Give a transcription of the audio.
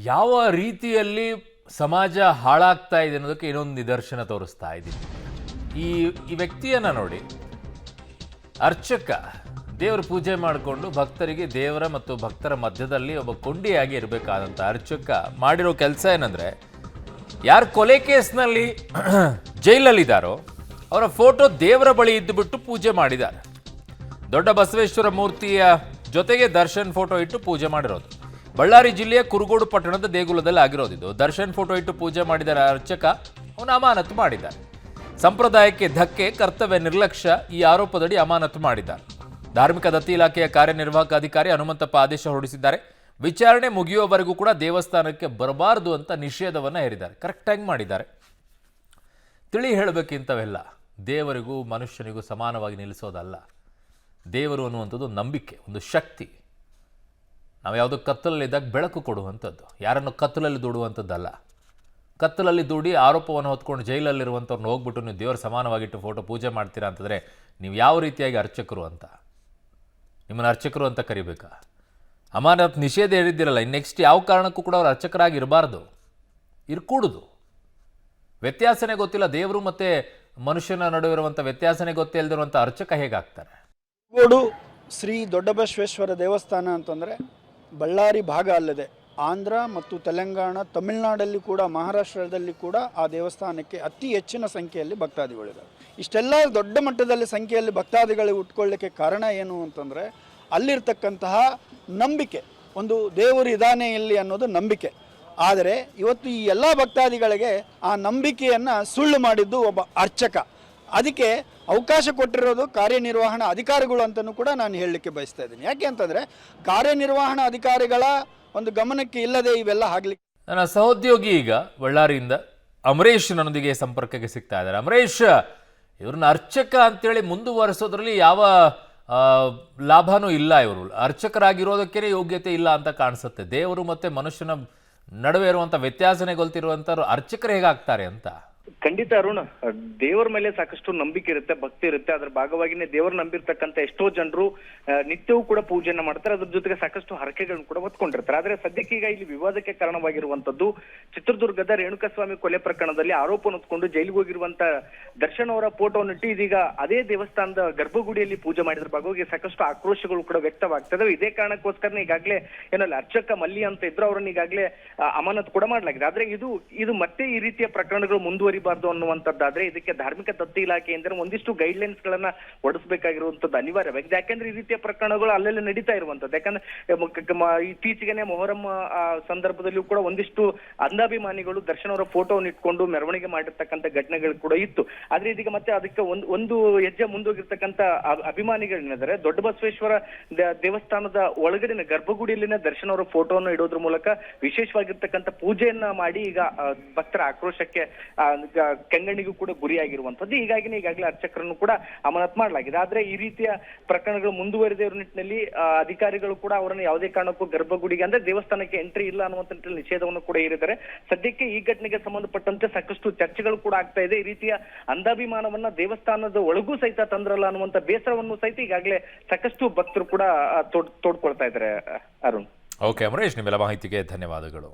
ಯಾವ ರೀತಿಯಲ್ಲಿ ಸಮಾಜ ಹಾಳಾಗ್ತಾ ಇದೆ ಅನ್ನೋದಕ್ಕೆ ಇನ್ನೊಂದು ನಿದರ್ಶನ ತೋರಿಸ್ತಾ ಇದ್ದೀನಿ. ಈ ಈ ವ್ಯಕ್ತಿಯನ್ನ ನೋಡಿ, ಅರ್ಚಕ ದೇವರ ಪೂಜೆ ಮಾಡಿಕೊಂಡು ಭಕ್ತರಿಗೆ ದೇವರ ಮತ್ತು ಭಕ್ತರ ಮಧ್ಯದಲ್ಲಿ ಒಬ್ಬ ಕೊಂಡಿಯಾಗಿ ಇರಬೇಕಾದಂಥ ಅರ್ಚಕ ಮಾಡಿರೋ ಕೆಲಸ ಏನಂದ್ರೆ, ಯಾರು ಕೊಲೆ ಕೇಸ್ನಲ್ಲಿ ಜೈಲಲ್ಲಿದ್ದಾರೋ ಅವರ ಫೋಟೋ ದೇವರ ಬಳಿ ಇದ್ದುಬಿಟ್ಟು ಪೂಜೆ ಮಾಡಿದ್ದಾರೆ. ದೊಡ್ಡ ಬಸವೇಶ್ವರ ಮೂರ್ತಿಯ ಜೊತೆಗೆ ದರ್ಶನ್ ಫೋಟೋ ಇಟ್ಟು ಪೂಜೆ ಮಾಡಿರೋದು. ಬಳ್ಳಾರಿ ಜಿಲ್ಲೆಯ ಕುರುಗೋಡು ಪಟ್ಟಣದ ದೇಗುಲದಲ್ಲಿ ಆಗಿರೋದಿದ್ದು. ದರ್ಶನ್ ಫೋಟೋ ಇಟ್ಟು ಪೂಜೆ ಮಾಡಿದರೆ ಅರ್ಚಕ ಅವನು ಅಮಾನತು ಮಾಡಿದ್ದಾರೆ. ಸಂಪ್ರದಾಯಕ್ಕೆ ಧಕ್ಕೆ, ಕರ್ತವ್ಯ ನಿರ್ಲಕ್ಷ್ಯ ಈ ಆರೋಪದಡಿ ಅಮಾನತು ಮಾಡಿದ್ದಾರೆ. ಧಾರ್ಮಿಕ ದತ್ತಿ ಇಲಾಖೆಯ ಕಾರ್ಯನಿರ್ವಾಹಕ ಅಧಿಕಾರಿ ಹನುಮಂತಪ್ಪ ಆದೇಶ ಹೊರಡಿಸಿದ್ದಾರೆ. ವಿಚಾರಣೆ ಮುಗಿಯುವವರೆಗೂ ಕೂಡ ದೇವಸ್ಥಾನಕ್ಕೆ ಬರಬಾರದು ಅಂತ ನಿಷೇಧವನ್ನು ಹೇರಿದ್ದಾರೆ. ಕರೆಕ್ಟಾಗಿ ಮಾಡಿದ್ದಾರೆ. ತಿಳಿ ಹೇಳಬೇಕಿಂತವೆಲ್ಲ ದೇವರಿಗೂ ಮನುಷ್ಯನಿಗೂ ಸಮಾನವಾಗಿ ನಿಲ್ಲಿಸೋದಲ್ಲ. ದೇವರು ಅನ್ನುವಂಥದ್ದು ನಂಬಿಕೆ, ಒಂದು ಶಕ್ತಿ. ನಾವು ಯಾವುದೋ ಕತ್ತಲಲ್ಲಿದ್ದಾಗ ಬೆಳಕು ಕೊಡುವಂಥದ್ದು, ಯಾರನ್ನು ಕತ್ತಲಲ್ಲಿ ದೂಡುವಂಥದ್ದಲ್ಲ. ಕತ್ತಲಲ್ಲಿ ದೂಡಿ ಆರೋಪವನ್ನು ಹೊತ್ಕೊಂಡು ಜೈಲಲ್ಲಿರುವಂಥವ್ರನ್ನ ಹೋಗ್ಬಿಟ್ಟು ನೀವು ದೇವರ ಸಮಾನವಾಗಿಟ್ಟು ಫೋಟೋ ಪೂಜೆ ಮಾಡ್ತೀರಾ ಅಂತಂದರೆ ನೀವು ಯಾವ ರೀತಿಯಾಗಿ ಅರ್ಚಕರು ಅಂತ? ನಿಮ್ಮನ್ನು ಅರ್ಚಕರು ಅಂತ ಕರಿಬೇಕಾ? ಅಮಾನತ್ ನಿಷೇಧ ಹೇಳಿದ್ದಿರಲ್ಲ, ಇನ್ನು ನೆಕ್ಸ್ಟ್ ಯಾವ ಕಾರಣಕ್ಕೂ ಕೂಡ ಅವ್ರು ಅರ್ಚಕರಾಗಿ ಇರಬಾರ್ದು, ಇರ್ಕೂಡುದು. ವ್ಯತ್ಯಾಸನೇ ಗೊತ್ತಿಲ್ಲ, ದೇವರು ಮತ್ತು ಮನುಷ್ಯನ ನಡುವೆ ಇರುವಂಥ ವ್ಯತ್ಯಾಸನೇ ಗೊತ್ತಿಲ್ಲದಿರುವಂಥ ಅರ್ಚಕ ಹೇಗಾಗ್ತಾರೆ? ಗೋಡು ಶ್ರೀ ದೊಡ್ಡಬಸವೇಶ್ವರ ದೇವಸ್ಥಾನ ಅಂತಂದರೆ ಬಳ್ಳಾರಿ ಭಾಗ ಅಲ್ಲದೆ ಆಂಧ್ರ ಮತ್ತು ತೆಲಂಗಾಣ, ತಮಿಳುನಾಡಲ್ಲಿ ಕೂಡ, ಮಹಾರಾಷ್ಟ್ರದಲ್ಲಿ ಕೂಡ ಆ ದೇವಸ್ಥಾನಕ್ಕೆ ಅತಿ ಹೆಚ್ಚಿನ ಸಂಖ್ಯೆಯಲ್ಲಿ ಭಕ್ತಾದಿಗಳಿದ್ದಾರೆ. ಇಷ್ಟೆಲ್ಲ ದೊಡ್ಡ ಮಟ್ಟದಲ್ಲಿ ಸಂಖ್ಯೆಯಲ್ಲಿ ಭಕ್ತಾದಿಗಳು ಉಟ್ಕೊಳ್ಳಿಕ್ಕೆ ಕಾರಣ ಏನು ಅಂತಂದರೆ ಅಲ್ಲಿರ್ತಕ್ಕಂತಹ ನಂಬಿಕೆ, ಒಂದು ದೇವರು ಇದ್ದಾನೆ ಇಲ್ಲಿ ಅನ್ನೋದು ನಂಬಿಕೆ. ಆದರೆ ಇವತ್ತು ಈ ಎಲ್ಲ ಭಕ್ತಾದಿಗಳಿಗೆ ಆ ನಂಬಿಕೆಯನ್ನು ಸುಳ್ಳು ಮಾಡಿದ್ದು ಒಬ್ಬ ಅರ್ಚಕ. ಅದಕ್ಕೆ ಅವಕಾಶ ಕೊಟ್ಟಿರೋದು ಕಾರ್ಯನಿರ್ವಹಣಾ ಅಧಿಕಾರಿಗಳು ಅಂತಲೂ ಕೂಡ ನಾನು ಹೇಳಲಿಕ್ಕೆ ಬಯಸ್ತಾ ಇದ್ದೀನಿ. ಯಾಕೆ ಅಂತಂದರೆ ಕಾರ್ಯನಿರ್ವಹಣಾ ಅಧಿಕಾರಿಗಳ ಒಂದು ಗಮನಕ್ಕೆ ಇಲ್ಲದೆ ಇವೆಲ್ಲ ಆಗಲಿಕ್ಕೆ. ನನ್ನ ಸಹೋದ್ಯೋಗಿ ಈಗ ಬಳ್ಳಾರಿಯಿಂದ ಅಮರೇಶ್ ನನ್ನೊಂದಿಗೆ ಸಂಪರ್ಕಕ್ಕೆ ಸಿಗ್ತಾ ಇದ್ದಾರೆ. ಅಮರೇಶ್, ಇವ್ರನ್ನ ಅರ್ಚಕ ಅಂತೇಳಿ ಮುಂದುವರಿಸೋದ್ರಲ್ಲಿ ಯಾವ ಲಾಭನೂ ಇಲ್ಲ. ಇವರು ಅರ್ಚಕರಾಗಿರೋದಕ್ಕೇ ಯೋಗ್ಯತೆ ಇಲ್ಲ ಅಂತ ಕಾಣಿಸುತ್ತೆ. ದೇವರು ಮತ್ತು ಮನುಷ್ಯನ ನಡುವೆ ಇರುವಂಥ ವ್ಯತ್ಯಾಸನೇ ಗೊತ್ತಿರುವಂಥವ್ರು ಅರ್ಚಕರು ಹೇಗಾಗ್ತಾರೆ ಅಂತ? ಖಂಡಿತ ಅರುಣ್, ದೇವರ ಮೇಲೆ ಸಾಕಷ್ಟು ನಂಬಿಕೆ ಇರುತ್ತೆ, ಭಕ್ತಿ ಇರುತ್ತೆ. ಅದ್ರ ಭಾಗವಾಗಿನೇ ದೇವರು ನಂಬಿರ್ತಕ್ಕಂಥ ಎಷ್ಟೋ ಜನರು ನಿತ್ಯವೂ ಕೂಡ ಪೂಜೆನ ಮಾಡ್ತಾರೆ. ಅದ್ರ ಜೊತೆಗೆ ಸಾಕಷ್ಟು ಹರಕೆಗಳನ್ನು ಕೂಡ ಹೊತ್ಕೊಂಡಿರ್ತಾರೆ. ಆದ್ರೆ ಸದ್ಯಕ್ಕೆ ಈಗ ಇಲ್ಲಿ ವಿವಾದಕ್ಕೆ ಕಾರಣವಾಗಿರುವಂತದ್ದು ಚಿತ್ರದುರ್ಗದ ರೇಣುಕಾಸ್ವಾಮಿ ಕೊಲೆ ಪ್ರಕರಣದಲ್ಲಿ ಆರೋಪ ಹೊತ್ಕೊಂಡು ಜೈಲಿಗೆ ಹೋಗಿರುವಂತ ದರ್ಶನ್ ಅವರ ಫೋಟೋವನ್ನು ಇಟ್ಟು ಇದೀಗ ಅದೇ ದೇವಸ್ಥಾನದ ಗರ್ಭಗುಡಿಯಲ್ಲಿ ಪೂಜೆ ಮಾಡಿದ್ರ ಭಾಗವಾಗಿ ಸಾಕಷ್ಟು ಆಕ್ರೋಶಗಳು ಕೂಡ ವ್ಯಕ್ತವಾಗ್ತದೆ. ಇದೇ ಕಾರಣಕ್ಕೋಸ್ಕರ ಈಗಾಗಲೇ ಏನಲ್ಲ ಅರ್ಚಕ ಮಲ್ಲಿ ಅಂತ ಇದ್ರು, ಅವರನ್ನ ಈಗಾಗಲೇ ಅಮಾನತು ಕೂಡ ಮಾಡಲಾಗಿದೆ. ಆದ್ರೆ ಇದು ಮತ್ತೆ ಈ ರೀತಿಯ ಪ್ರಕರಣಗಳು ಮುಂದುವರಿಬಾರ್ದು ಅನ್ನುವಂಥದ್ದಾದ್ರೆ ಇದಕ್ಕೆ ಧಾರ್ಮಿಕ ದತ್ತಿ ಇಲಾಖೆಯಿಂದ ಒಂದಿಷ್ಟು ಗೈಡ್ಲೈನ್ಸ್ ಗಳನ್ನ ಹೊರಡಿಸಬೇಕಾಗಿರುವಂತದ್ದು ಅನಿವಾರ್ಯವಾಗಿದೆ. ಯಾಕಂದ್ರೆ ಈ ರೀತಿಯ ಪ್ರಕರಣಗಳು ಅಲ್ಲೆಲ್ಲ ನಡೀತಾ ಇರುವಂತದ್ದು. ಯಾಕಂದ್ರೆ ಇತ್ತೀಚೆಗೆ ಮೊಹರಂ ಸಂದರ್ಭದಲ್ಲೂ ಕೂಡ ಒಂದಿಷ್ಟು ಅಂಧಾಭಿಮಾನಿಗಳು ದರ್ಶನ್ ಅವರ ಫೋಟೋವನ್ನು ಇಟ್ಕೊಂಡು ಮೆರವಣಿಗೆ ಮಾಡಿರ್ತಕ್ಕಂಥ ಘಟನೆಗಳು ಕೂಡ ಇತ್ತು. ಆದ್ರೆ ಇದೀಗ ಮತ್ತೆ ಅದಕ್ಕೆ ಒಂದು ಹೆಜ್ಜೆ ಮುಂದೋಗಿರ್ತಕ್ಕಂಥ ಅಭಿಮಾನಿಗಳೇನಿದ್ದಾರೆ, ದೊಡ್ಡ ಬಸವೇಶ್ವರ ದೇವಸ್ಥಾನದ ಒಳಗಡಿನ ಗರ್ಭಗುಡಿಯಲ್ಲಿನ ದರ್ಶನ್ ಅವರ ಫೋಟೋವನ್ನು ಇಡೋದ್ರ ಮೂಲಕ ವಿಶೇಷವಾಗಿರ್ತಕ್ಕಂಥ ಪೂಜೆಯನ್ನ ಮಾಡಿ ಈಗ ಭಕ್ತರ ಆಕ್ರೋಶಕ್ಕೆ ಕೆಂಗಣ್ಣಿಗೂ ಕೂಡ ಗುರಿಯಾಗಿರುವಂತದ್ದು. ಹೀಗಾಗಿ ಈಗಾಗಲೇ ಅರ್ಚಕರನ್ನು ಕೂಡ ಅಮಾನತು ಮಾಡಲಾಗಿದೆ. ಆದ್ರೆ ಈ ರೀತಿಯ ಪ್ರಕರಣಗಳು ಮುಂದುವರೆದ ನಿಟ್ಟಿನಲ್ಲಿ ಅಧಿಕಾರಿಗಳು ಕೂಡ ಅವರನ್ನು ಯಾವುದೇ ಕಾರಣಕ್ಕೂ ಗರ್ಭಗುಡಿಗೆ ಅಂದ್ರೆ ದೇವಸ್ಥಾನಕ್ಕೆ ಎಂಟ್ರಿ ಇಲ್ಲ ಅನ್ನುವಂತ ನಿಟ್ಟಿನಲ್ಲಿ ನಿಷೇಧವನ್ನು ಕೂಡ ಹೇರಿದ್ದಾರೆ. ಸದ್ಯಕ್ಕೆ ಈ ಘಟನೆಗೆ ಸಂಬಂಧಪಟ್ಟಂತೆ ಸಾಕಷ್ಟು ಚರ್ಚೆಗಳು ಕೂಡ ಆಗ್ತಾ ಇದೆ. ಈ ರೀತಿಯ ಅಂಧಾಭಿಮಾನವನ್ನ ದೇವಸ್ಥಾನದ ಒಳಗೂ ಸಹಿತ ತಂದ್ರಲ್ಲ ಅನ್ನುವಂತ ಬೇಸರವನ್ನು ಸಹಿತ ಈಗಾಗಲೇ ಸಾಕಷ್ಟು ಭಕ್ತರು ಕೂಡ ತೋಡ್ಕೊಳ್ತಾ ಇದ್ದಾರೆ. ಅರುಣ್. ಓಕೆ ಅಮರೇಶ್, ನಿಮ್ಮೆಲ್ಲ ಮಾಹಿತಿಗೆ ಧನ್ಯವಾದಗಳು.